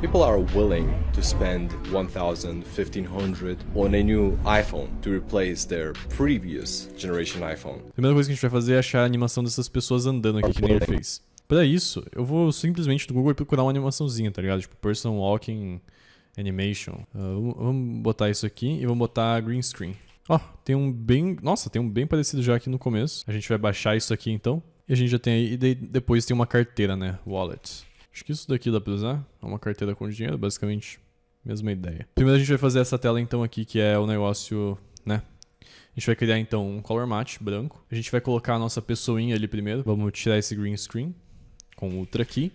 People are willing to spend $1,000, $1,500 on a new iPhone to replace their previous generation iPhone. A primeira coisa que a gente vai fazer é achar a animação dessas pessoas andando aqui, que nem ele fez. Pra isso, eu vou simplesmente no Google procurar uma animaçãozinha, tá ligado? Tipo, Person Walking Animation. Vamos botar isso aqui e vamos botar green screen. Ó, tem um bem... Nossa, tem um bem parecido já aqui no começo. A gente vai baixar isso aqui então. E a gente já tem aí... E depois tem uma carteira, né? Wallet. Acho que isso daqui dá pra usar. É uma carteira com dinheiro, basicamente. Mesma ideia. Primeiro a gente vai fazer essa tela então aqui, que é o negócio, né? A gente vai criar então um color match branco. A gente vai colocar a nossa pessoinha ali primeiro. Vamos tirar esse green screen com Ultra Key.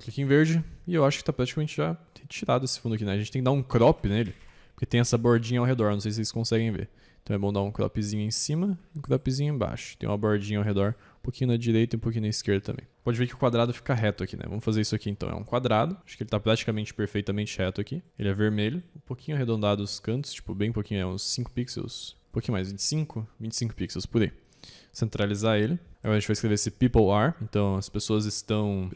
Clique em verde. E eu acho que tá praticamente já retirado esse fundo aqui, né? A gente tem que dar um crop nele, porque tem essa bordinha ao redor. Não sei se vocês conseguem ver. Então é bom dar um cropzinho em cima e um cropzinho embaixo. Tem uma bordinha ao redor, um pouquinho na direita e um pouquinho na esquerda também. Pode ver que o quadrado fica reto aqui, né? Vamos fazer isso aqui então. É um quadrado. Acho que ele tá praticamente perfeitamente reto aqui. Ele é vermelho. Um pouquinho arredondado os cantos, tipo bem pouquinho, uns 5 pixels. Um pouquinho mais, 25 pixels por aí. Centralizar ele. Agora a gente vai escrever esse people are. Então as pessoas estão...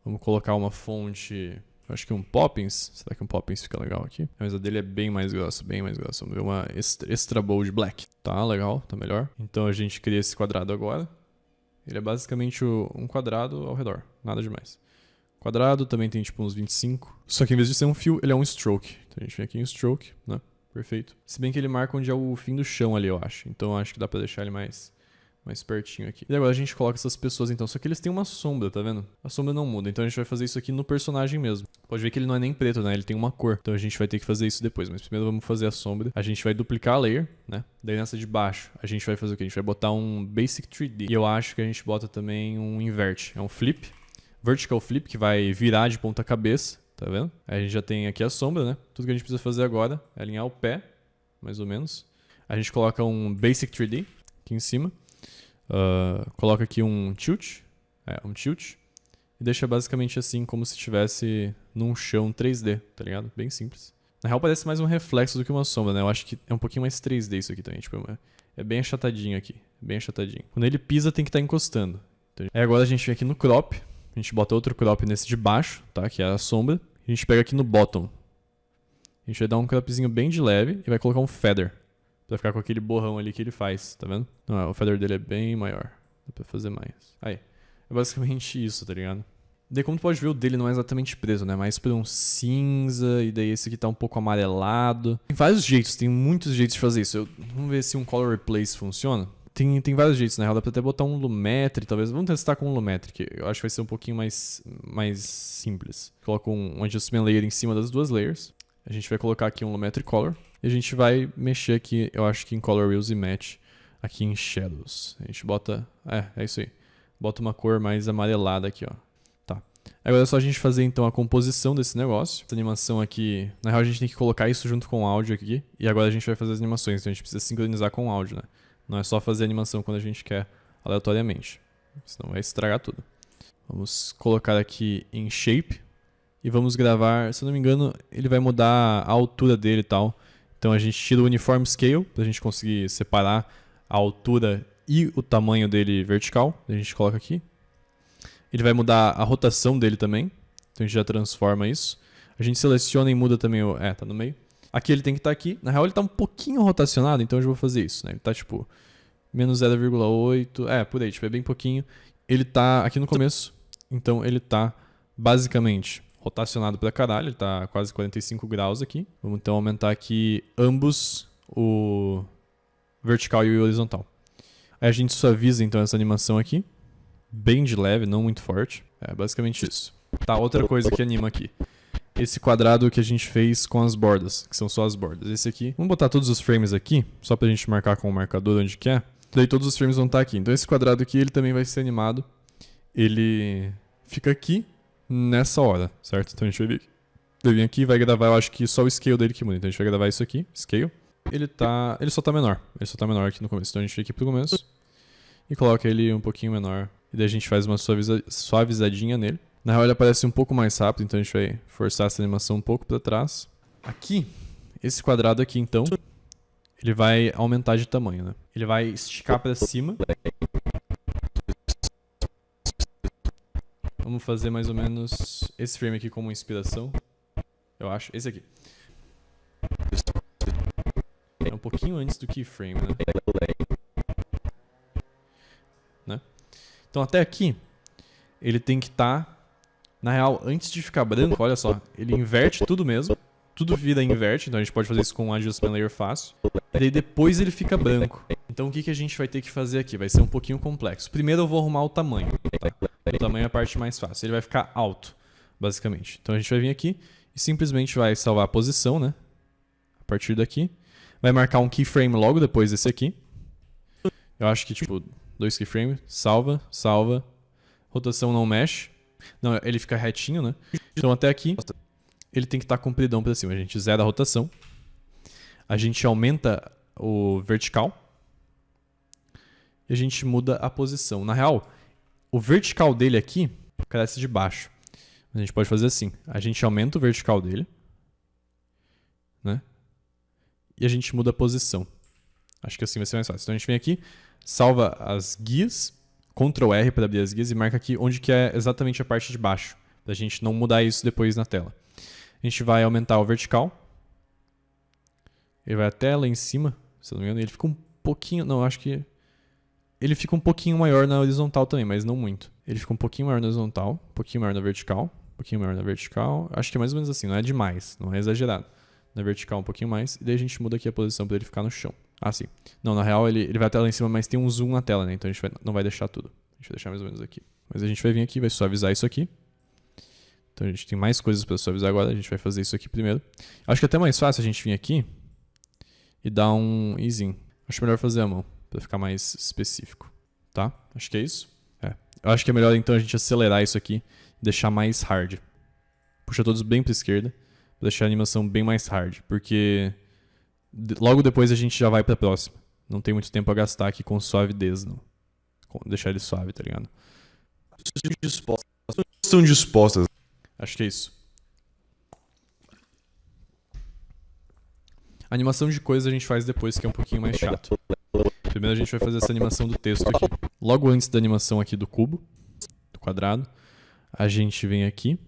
Vamos colocar uma fonte... Eu acho que um Poppins. Será que um Poppins fica legal aqui? Mas a dele é bem mais grossa, bem mais grossa. Vamos ver uma Extra Bold Black. Tá, legal, tá melhor. Então a gente cria esse quadrado agora. Ele é basicamente um quadrado ao redor, nada demais. Quadrado também tem tipo uns 25. Só que em vez de ser um fio, ele é um stroke. Então a gente vem aqui em stroke, né? Perfeito. Se bem que ele marca onde é o fim do chão ali, eu acho. Então eu acho que dá pra deixar ele mais pertinho aqui. E agora a gente coloca essas pessoas então, só que eles têm uma sombra, tá vendo? A sombra não muda, então a gente vai fazer isso aqui no personagem mesmo. Pode ver que ele não é nem preto, né? Ele tem uma cor. Então a gente vai ter que fazer isso depois, mas primeiro vamos fazer a sombra. A gente vai duplicar a layer, né? Daí nessa de baixo, a gente vai fazer o quê? A gente vai botar um Basic 3D. E eu acho que a gente bota também um Invert. É um Flip. Vertical Flip, que vai virar de ponta cabeça, tá vendo? Aí a gente já tem aqui a sombra, né? Tudo que a gente precisa fazer agora é alinhar o pé, mais ou menos. A gente coloca um Basic 3D aqui em cima. Coloca aqui um tilt, e deixa basicamente assim como se estivesse num chão 3D, tá ligado? Bem simples. Na real parece mais um reflexo do que uma sombra, né? Eu acho que é um pouquinho mais 3D isso aqui também, tipo, é bem achatadinho aqui, bem achatadinho. Quando ele pisa tem que estar encostando. Então, aí agora a gente vem aqui no crop, a gente bota outro crop nesse de baixo, tá? Que é a sombra. A gente pega aqui no bottom. A gente vai dar um cropzinho bem de leve e vai colocar um feather. Pra ficar com aquele borrão ali que ele faz, tá vendo? Não, o feather dele é bem maior. Dá pra fazer mais. Aí. É basicamente isso, tá ligado? Daí como tu pode ver, o dele não é exatamente preto, né? Mais pra um cinza, e daí esse aqui tá um pouco amarelado. Tem vários jeitos, tem muitos jeitos de fazer isso. Vamos ver se um color replace funciona. Tem vários jeitos, né? Dá pra até botar um Lumetri, talvez. Vamos testar com um Lumetri, que eu acho que vai ser um pouquinho mais simples. Coloca um adjustment layer em cima das duas layers. A gente vai colocar aqui um Lumetri Color. E a gente vai mexer aqui, eu acho que em Color Wheels e Match, aqui em Shadows. A gente bota... É isso aí. Bota uma cor mais amarelada aqui, ó. Tá. Agora é só a gente fazer, então, a composição desse negócio. Essa animação aqui... Na real, a gente tem que colocar isso junto com o áudio aqui. E agora a gente vai fazer as animações. Então a gente precisa sincronizar com o áudio, né? Não é só fazer a animação quando a gente quer aleatoriamente. Senão vai estragar tudo. Vamos colocar aqui em Shape. E vamos gravar... Se eu não me engano, ele vai mudar a altura dele e tal. Então a gente tira o Uniform Scale, para a gente conseguir separar a altura e o tamanho dele vertical. A gente coloca aqui. Ele vai mudar a rotação dele também. Então a gente já transforma isso. A gente seleciona e muda também o... tá no meio. Aqui ele tem que estar aqui. Na real ele está um pouquinho rotacionado, então eu já vou fazer isso, né? Ele está tipo menos 0,8. Por aí, tipo, é bem pouquinho. Ele está aqui no começo. Então ele está basicamente... rotacionado pra caralho, ele tá quase 45 graus aqui. Vamos então aumentar aqui ambos, o vertical e o horizontal. Aí a gente suaviza então essa animação aqui, bem de leve, não muito forte. É basicamente isso. Tá, outra coisa que anima aqui. Esse quadrado que a gente fez com as bordas, que são só as bordas. Esse aqui, vamos botar todos os frames aqui, só pra gente marcar com o marcador onde quer. Daí todos os frames vão estar aqui. Então esse quadrado aqui, ele também vai ser animado. Ele fica aqui. Nessa hora, certo? Então a gente vai vir aqui e vai gravar, eu acho que só o scale dele que muda. Então a gente vai gravar isso aqui, scale. Ele só tá menor. Ele só tá menor aqui no começo. Então a gente vem aqui pro começo e coloca ele um pouquinho menor. E daí a gente faz uma suavizadinha nele. Na real ele aparece um pouco mais rápido, então a gente vai forçar essa animação um pouco pra trás. Aqui, esse quadrado aqui então, ele vai aumentar de tamanho, né? Ele vai esticar pra cima. Vamos fazer mais ou menos esse frame aqui como inspiração. Eu acho. Esse aqui. É um pouquinho antes do keyframe, né? Então até aqui, ele tem que estar... Na real, antes de ficar branco, olha só, ele inverte tudo mesmo. Tudo vira inverte, então a gente pode fazer isso com um Adjustment Layer fácil. E daí depois ele fica branco. Então o que a gente vai ter que fazer aqui? Vai ser um pouquinho complexo. Primeiro eu vou arrumar o tamanho, tá? O tamanho é a parte mais fácil. Ele vai ficar alto, basicamente. Então a gente vai vir aqui e simplesmente vai salvar a posição, né? A partir daqui. Vai marcar um keyframe logo depois desse aqui. Eu acho que, tipo, 2 keyframes. Salva, salva. Rotação não mexe. Não, ele fica retinho, né? Então até aqui, ele tem que estar compridão pra cima. A gente zera a rotação. A gente aumenta o vertical. E a gente muda a posição. Na real, o vertical dele aqui cresce de baixo. A gente pode fazer assim. A gente aumenta o vertical dele. Né? E a gente muda a posição. Acho que assim vai ser mais fácil. Então a gente vem aqui, salva as guias, Ctrl R para abrir as guias e marca aqui onde que é exatamente a parte de baixo, para a gente não mudar isso depois na tela. A gente vai aumentar o vertical. Ele vai até lá em cima, se não me engano, ele fica um pouquinho, não, acho que ele fica um pouquinho maior na horizontal também, mas não muito. Ele fica um pouquinho maior na horizontal, um pouquinho maior na vertical, um pouquinho maior na vertical. Acho que é mais ou menos assim, não é demais, não é exagerado. Na vertical um pouquinho mais, e daí a gente muda aqui a posição para ele ficar no chão. Ah, sim. Não, na real ele vai até lá em cima, mas tem um zoom na tela, né? Então a gente não vai deixar tudo. A gente vai deixar mais ou menos aqui. Mas a gente vai vir aqui, vai suavizar isso aqui. Então a gente tem mais coisas para suavizar agora, a gente vai fazer isso aqui primeiro. Acho que é até mais fácil a gente vir aqui e dar um easyzinho. Acho melhor fazer a mão, para ficar mais específico. Tá? Acho que é isso. É. Eu acho que é melhor então a gente acelerar isso aqui e deixar mais hard. Puxa todos bem para a esquerda. Pra deixar a animação bem mais hard, porque logo depois a gente já vai pra próxima. Não tem muito tempo a gastar aqui com suavidez, não. Deixar ele suave, tá ligado? Estão dispostas. Acho que é isso. A animação de coisas a gente faz depois, que é um pouquinho mais chato. Primeiro a gente vai fazer essa animação do texto aqui. Logo antes da animação aqui do cubo, do quadrado, a gente vem aqui.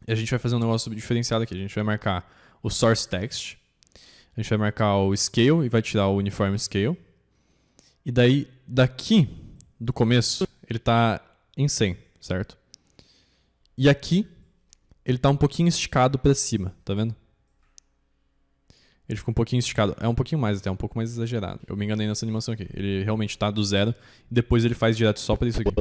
E a gente vai fazer um negócio diferenciado aqui. A gente vai marcar o source text. A gente vai marcar o scale e vai tirar o uniform scale. E daí, daqui, do começo, ele está em 100, certo? E aqui, ele está um pouquinho esticado para cima, tá vendo? Ele fica um pouquinho esticado. É um pouquinho mais até, um pouco mais exagerado. Eu me enganei nessa animação aqui. Ele realmente está do zero. E depois ele faz direto só para isso aqui.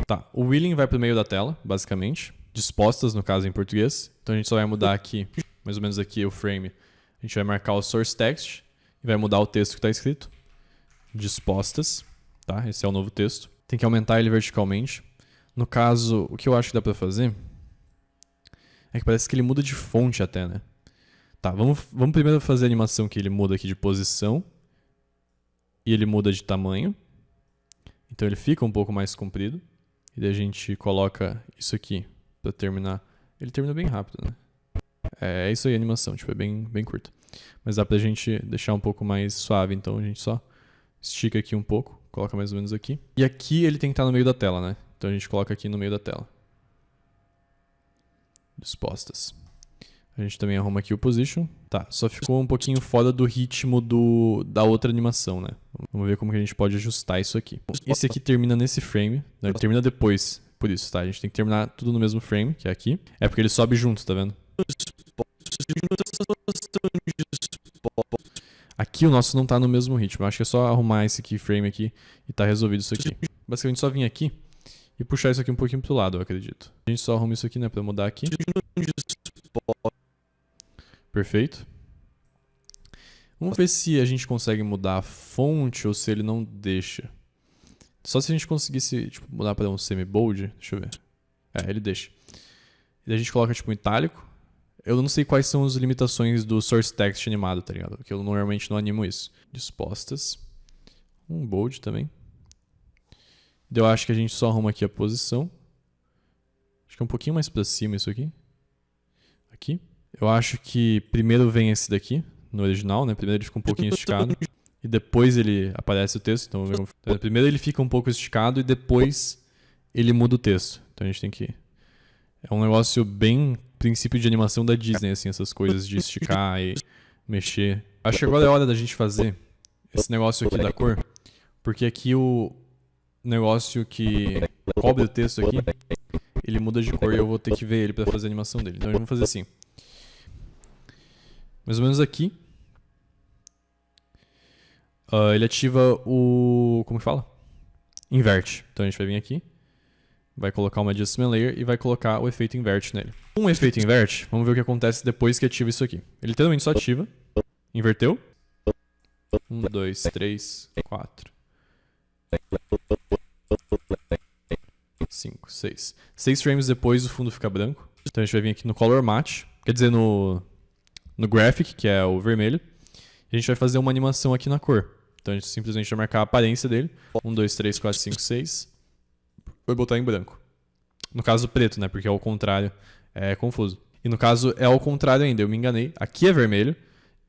Tá, o wheeling vai para o meio da tela, basicamente. Dispostas, no caso, em português. Então a gente só vai mudar aqui, mais ou menos aqui, o frame. A gente vai marcar o source text e vai mudar o texto que está escrito. Dispostas, tá? Esse é o novo texto. Tem que aumentar ele verticalmente. No caso, o que eu acho que dá pra fazer é que parece que ele muda de fonte até, né? Tá, vamos primeiro fazer a animação que ele muda aqui de posição e ele muda de tamanho. Então ele fica um pouco mais comprido. E daí a gente coloca isso aqui pra terminar. Ele termina bem rápido, né? É isso aí a animação, tipo, é bem curta. Mas dá pra gente deixar um pouco mais suave, então a gente só estica aqui um pouco, coloca mais ou menos aqui. E aqui ele tem que estar no meio da tela, né? Então a gente coloca aqui no meio da tela. Dispostas. A gente também arruma aqui o position. Tá, só ficou um pouquinho fora do ritmo da outra animação, né? Vamos ver como que a gente pode ajustar isso aqui. Esse aqui termina nesse frame, né? Ele termina depois, por isso, tá? A gente tem que terminar tudo no mesmo frame, que é aqui. É porque ele sobe junto, tá vendo? Aqui o nosso não tá no mesmo ritmo. Eu acho que é só arrumar esse keyframe aqui e tá resolvido isso aqui. Basicamente só vir aqui e puxar isso aqui um pouquinho pro lado, eu acredito. A gente só arruma isso aqui, né, pra mudar aqui. Perfeito. Vamos ver se a gente consegue mudar a fonte ou se ele não deixa. Só se a gente conseguisse, tipo, mudar para um semi-bold. Deixa eu ver. É, ele deixa. E daí a gente coloca, tipo, um itálico. Eu não sei quais são as limitações do source text animado, tá ligado? Porque eu normalmente não animo isso. Dispostas. Um bold também. Daí eu acho que a gente só arruma aqui a posição. Acho que é um pouquinho mais pra cima isso aqui. Aqui. Eu acho que primeiro vem esse daqui, no original, né? Primeiro ele fica um pouquinho esticado. E depois ele aparece o texto. Então, primeiro ele fica um pouco esticado e depois ele muda o texto. Então a gente tem que... É um negócio bem princípio de animação da Disney, assim, essas coisas de esticar e mexer. Acho que agora é hora da gente fazer esse negócio aqui da cor, porque aqui o negócio que cobre o texto aqui, ele muda de cor e eu vou ter que ver ele pra fazer a animação dele. Então vamos fazer assim. Mais ou menos aqui. Ele ativa o... Como que fala? Inverte. Então a gente vai vir aqui. Vai colocar uma Adjustment Layer e vai colocar o efeito inverte nele. Com o efeito inverte, vamos ver o que acontece depois que ativa isso aqui. Ele literalmente só ativa. Inverteu. 1, 2, 3, 4. 5, 6. 6 frames depois o fundo fica branco. Então a gente vai vir aqui no Color Match. Quer dizer, no Graphic, que é o vermelho. E a gente vai fazer uma animação aqui na cor. Então a gente simplesmente vai marcar a aparência dele. 1, 2, 3, 4, 5, 6. Vai botar em branco. No caso preto, né? Porque é o contrário. É confuso. E no caso é ao contrário ainda. Eu me enganei. Aqui é vermelho.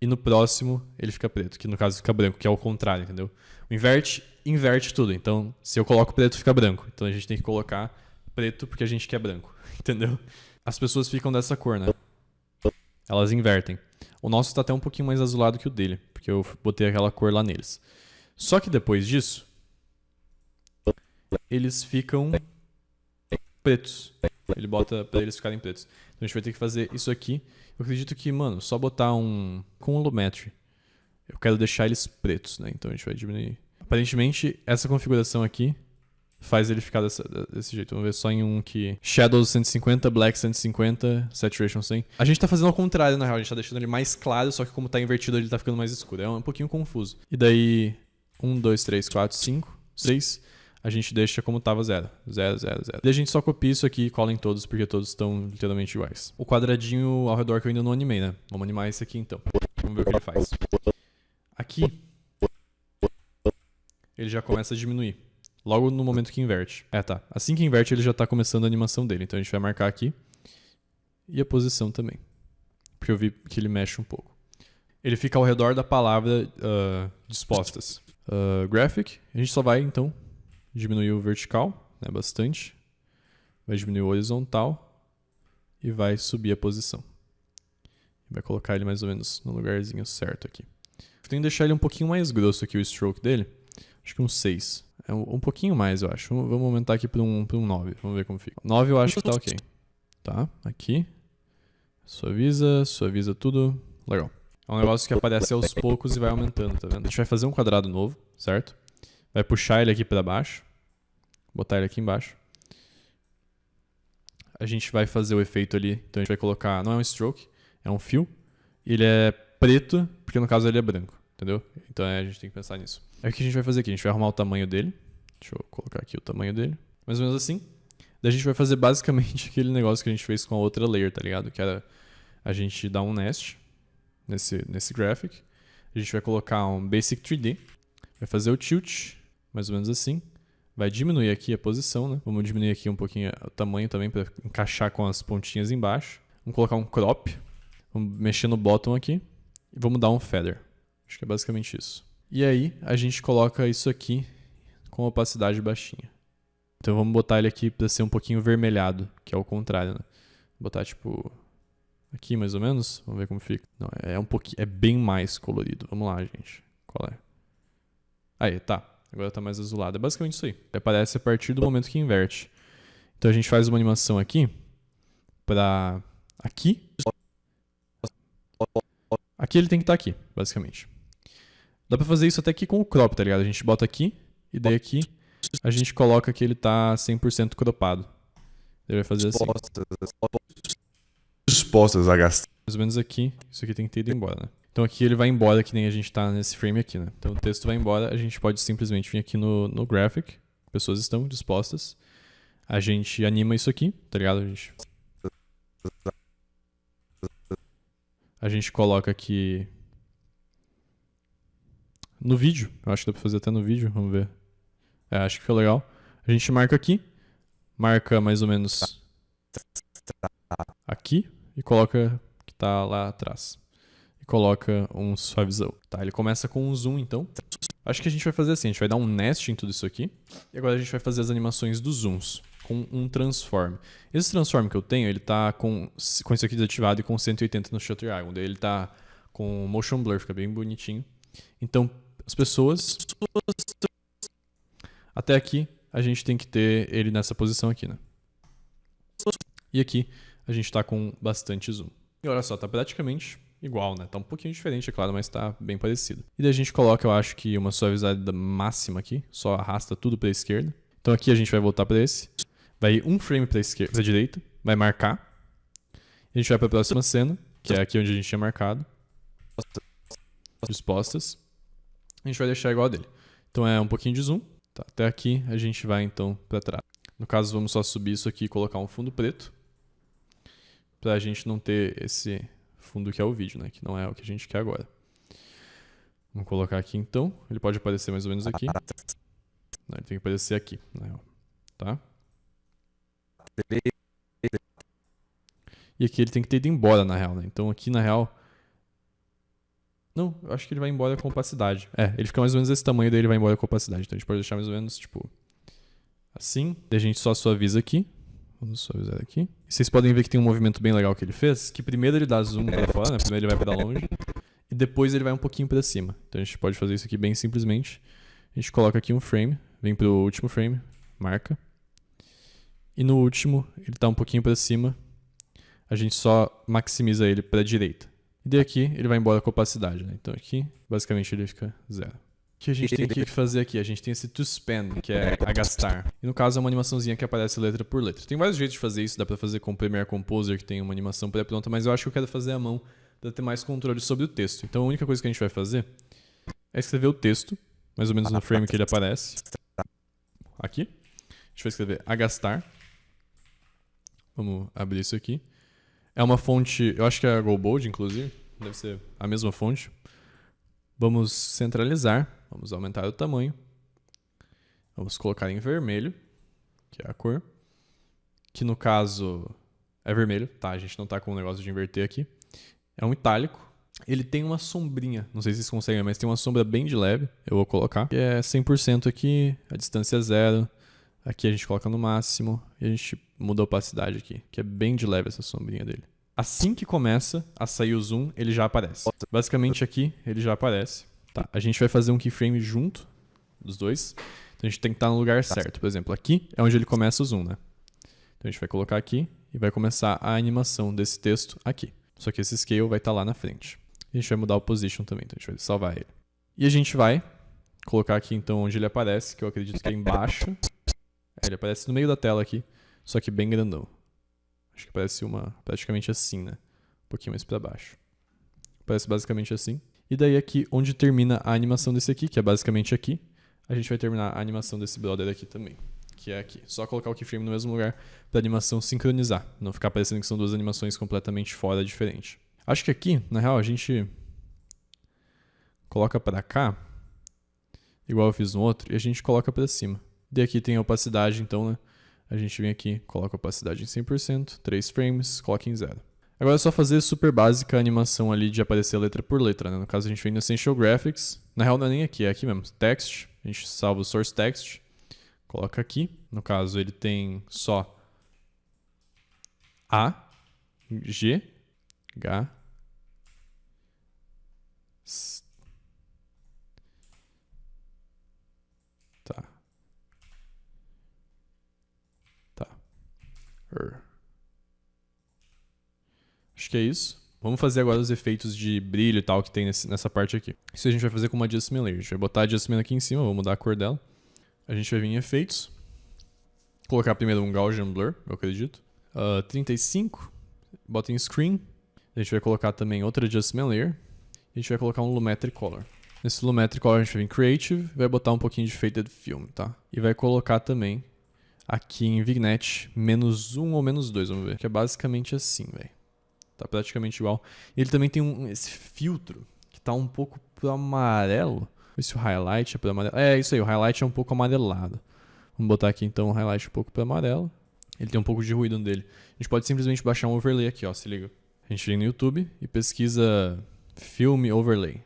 E no próximo ele fica preto. Que no caso fica branco. Que é o contrário, entendeu? O inverte tudo. Então se eu coloco preto fica branco. Então a gente tem que colocar preto porque a gente quer branco. Entendeu? As pessoas ficam dessa cor, né? Elas invertem. O nosso está até um pouquinho mais azulado que o dele. Porque eu botei aquela cor lá neles. Só que depois disso... eles ficam pretos. Ele bota pra eles ficarem pretos. Então a gente vai ter que fazer isso aqui. Eu acredito que, mano, só botar com o Lumetri. Eu quero deixar eles pretos, né? Então a gente vai diminuir. Aparentemente, essa configuração aqui faz ele ficar desse jeito. Vamos ver só em um que... Shadows 150, Black 150, Saturation 100. A gente tá fazendo ao contrário, na real. A gente tá deixando ele mais claro, só que como tá invertido, ele tá ficando mais escuro. É um pouquinho confuso. E daí... 1, 2, 3, 4, 5, 6... a gente deixa como estava 0. 0, 0, 0. E a gente só copia isso aqui e cola em todos, porque todos estão literalmente iguais. O quadradinho ao redor que eu ainda não animei, né? Vamos animar esse aqui então. Vamos ver o que ele faz. Aqui, ele já começa a diminuir. Logo no momento que inverte. Tá. Assim que inverte, ele já está começando a animação dele. Então a gente vai marcar aqui. E a posição também. Porque eu vi que ele mexe um pouco. Ele fica ao redor da palavra dispostas. Graphic. A gente só vai, então... diminuir o vertical, né, bastante. Vai diminuir o horizontal. E vai subir a posição. Vai colocar ele mais ou menos no lugarzinho certo aqui. Eu tenho que deixar ele um pouquinho mais grosso aqui, o stroke dele. Acho que um 6. É um pouquinho mais, eu acho. Vamos aumentar aqui para um 9. Vamos ver como fica. 9 eu acho que tá ok. Tá, aqui. Suaviza tudo. Legal. É um negócio que aparece aos poucos e vai aumentando, tá vendo? A gente vai fazer um quadrado novo, certo? Vai puxar ele aqui para baixo. Botar ele aqui embaixo. A gente vai fazer o efeito ali. Então a gente vai colocar... não é um stroke, é um fio. Ele é preto, porque no caso ele é branco. Entendeu? Então a gente tem que pensar nisso. Aí o que a gente vai fazer aqui? A gente vai arrumar o tamanho dele. Deixa eu colocar aqui o tamanho dele. Mais ou menos assim. Daí a gente vai fazer basicamente aquele negócio que a gente fez com a outra layer, tá ligado? Que era a gente dar um nest nesse graphic. A gente vai colocar um basic 3D. Vai fazer o tilt, mais ou menos assim. Vai diminuir aqui a posição, né? Vamos diminuir aqui um pouquinho o tamanho também para encaixar com as pontinhas embaixo. Vamos colocar um crop. Vamos mexer no bottom aqui. E vamos dar um feather. Acho que é basicamente isso. E aí a gente coloca isso aqui com opacidade baixinha. Então vamos botar ele aqui para ser um pouquinho vermelhado, que é o contrário, né? Vou botar tipo aqui mais ou menos. Vamos ver como fica. Não, é um pouquinho, é bem mais colorido. Vamos lá, gente. Qual é? Aí, tá. Agora tá mais azulado. É basicamente isso aí. Aparece a partir do momento que inverte. Então a gente faz uma animação aqui pra aqui. Aqui ele tem que estar aqui, basicamente. Dá pra fazer isso até aqui com o crop, tá ligado? A gente bota aqui e daí aqui a gente coloca que ele tá 100% cropado. Ele vai fazer assim. Dispostas a gastar. Mais ou menos aqui. Isso aqui tem que ter ido embora, né? Então aqui ele vai embora, que nem a gente tá nesse frame aqui, né? Então o texto vai embora, a gente pode simplesmente vir aqui no graphic. Pessoas estão dispostas. A gente anima isso aqui, tá ligado? A gente coloca aqui no vídeo. Eu acho que dá pra fazer até no vídeo, vamos ver. Acho que ficou legal. A gente marca aqui. Marca mais ou menos aqui e coloca que tá lá atrás. E coloca um suavizão. Tá, ele começa com um zoom então. Acho que a gente vai fazer assim, a gente vai dar um nest em tudo isso aqui. E agora a gente vai fazer as animações dos zooms. com um transform. Esse transform que eu tenho, ele tá com isso aqui desativado e com 180 no Shutter Island. Daí ele tá com motion blur, fica bem bonitinho. Então, as pessoas... Até aqui, a gente tem que ter ele nessa posição aqui, né? E aqui, a gente tá com bastante zoom. E olha só, tá praticamente igual, né? Tá um pouquinho diferente, é claro, mas tá bem parecido. E daí a gente coloca, eu acho que uma suavizada máxima aqui, só arrasta tudo pra esquerda. Então aqui a gente vai voltar pra esse, vai um frame pra direita, vai marcar. E a gente vai pra próxima cena, que é aqui onde a gente tinha marcado. Dispostas. A gente vai deixar igual a dele. Então é um pouquinho de zoom. Tá, até aqui a gente vai então pra trás. No caso, vamos só subir isso aqui e colocar um fundo preto. Pra gente não ter esse fundo que é o vídeo, né? Que não é o que a gente quer agora. Vamos colocar aqui então. Ele pode aparecer mais ou menos aqui. Não, ele tem que aparecer aqui, na real. Tá? E aqui ele tem que ter ido embora, na real, né? Então aqui, na real... Não, eu acho que ele vai embora com opacidade. É, ele fica mais ou menos desse tamanho, daí ele vai embora com opacidade. Então a gente pode deixar mais ou menos, tipo... Assim. Daí a gente só suaviza aqui. Vamos suavizar aqui. E vocês podem ver que tem um movimento bem legal que ele fez. Que primeiro ele dá zoom pra fora, né? Primeiro ele vai pra longe. E depois ele vai um pouquinho pra cima. Então a gente pode fazer isso aqui bem simplesmente. A gente coloca aqui um frame. Vem pro último frame. Marca. E no último, ele tá um pouquinho pra cima. A gente só maximiza ele pra direita. E daí aqui, ele vai embora com opacidade, né? Então aqui, basicamente, ele fica zero. O que a gente tem que fazer aqui? A gente tem esse to spend, que é a gastar. E no caso é uma animaçãozinha que aparece letra por letra. Tem vários jeitos de fazer isso. Dá pra fazer com o Premiere Composer, que tem uma animação pré-pronta. Mas eu acho que eu quero fazer à mão pra ter mais controle sobre o texto. Então a única coisa que a gente vai fazer é escrever o texto, mais ou menos no frame que ele aparece. Aqui. A gente vai escrever a gastar. Vamos abrir isso aqui. É uma fonte, eu acho que é a GoBold, inclusive. Deve ser a mesma fonte. Vamos centralizar. Vamos aumentar o tamanho. Vamos colocar em vermelho, que é a cor. Que no caso é vermelho, tá? A gente não tá com o negócio de inverter aqui. É um itálico. Ele tem uma sombrinha, não sei se vocês conseguem, mas tem uma sombra bem de leve. Eu vou colocar. Que é 100% aqui, a distância é 0. Aqui a gente coloca no máximo e a gente muda a opacidade aqui, que é bem de leve essa sombrinha dele. Assim que começa a sair o zoom, ele já aparece. Basicamente aqui, ele já aparece. Tá, a gente vai fazer um keyframe junto dos dois. Então a gente tem que estar no lugar certo. Por exemplo, aqui é onde ele começa o zoom, né? Então a gente vai colocar aqui e vai começar a animação desse texto aqui. Só que esse scale vai estar lá na frente. A gente vai mudar o position também, então a gente vai salvar ele. E a gente vai colocar aqui então onde ele aparece, que eu acredito que é embaixo. Ele aparece no meio da tela aqui, só que bem grandão. Acho que parece praticamente assim, né? Um pouquinho mais pra baixo. Parece basicamente assim. E daí aqui, onde termina a animação desse aqui, que é basicamente aqui, a gente vai terminar a animação desse brother aqui também, que é aqui. Só colocar o keyframe no mesmo lugar pra animação sincronizar, não ficar parecendo que são duas animações completamente fora, diferentes. Acho que aqui, na real, a gente coloca pra cá, igual eu fiz no outro, e a gente coloca pra cima. E aqui tem a opacidade, então, né? A gente vem aqui, coloca a opacidade em 100%, 3 frames, coloca em 0. Agora é só fazer super básica a animação ali de aparecer letra por letra, né? No caso a gente vem no Essential Graphics, na real não é nem aqui, é aqui mesmo, Text, a gente salva o Source Text, coloca aqui, no caso ele tem só A, G, H, tá. Acho que é isso. Vamos fazer agora os efeitos de brilho e tal que tem nessa parte aqui. Isso a gente vai fazer com uma Adjustment Layer. A gente vai botar a Adjustment aqui em cima, vou mudar a cor dela. A gente vai vir em efeitos. Colocar primeiro um Gaussian Blur, eu acredito. 35. Bota em Screen. A gente vai colocar também outra Adjustment Layer. E a gente vai colocar um Lumetri Color. Nesse Lumetri Color a gente vai vir em Creative e vai botar um pouquinho de Faded Film, tá? E vai colocar também aqui em Vignette -1 ou -2, vamos ver. Que é basicamente assim, velho. Tá praticamente igual. E ele também tem esse filtro que tá um pouco pro amarelo. Ver se o highlight é pro amarelo. É isso aí, o highlight é um pouco amarelado. Vamos botar aqui então o highlight um pouco pro amarelo. Ele tem um pouco de ruído nele. A gente pode simplesmente baixar um overlay aqui, ó, se liga. A gente vem no YouTube e pesquisa Film Overlay.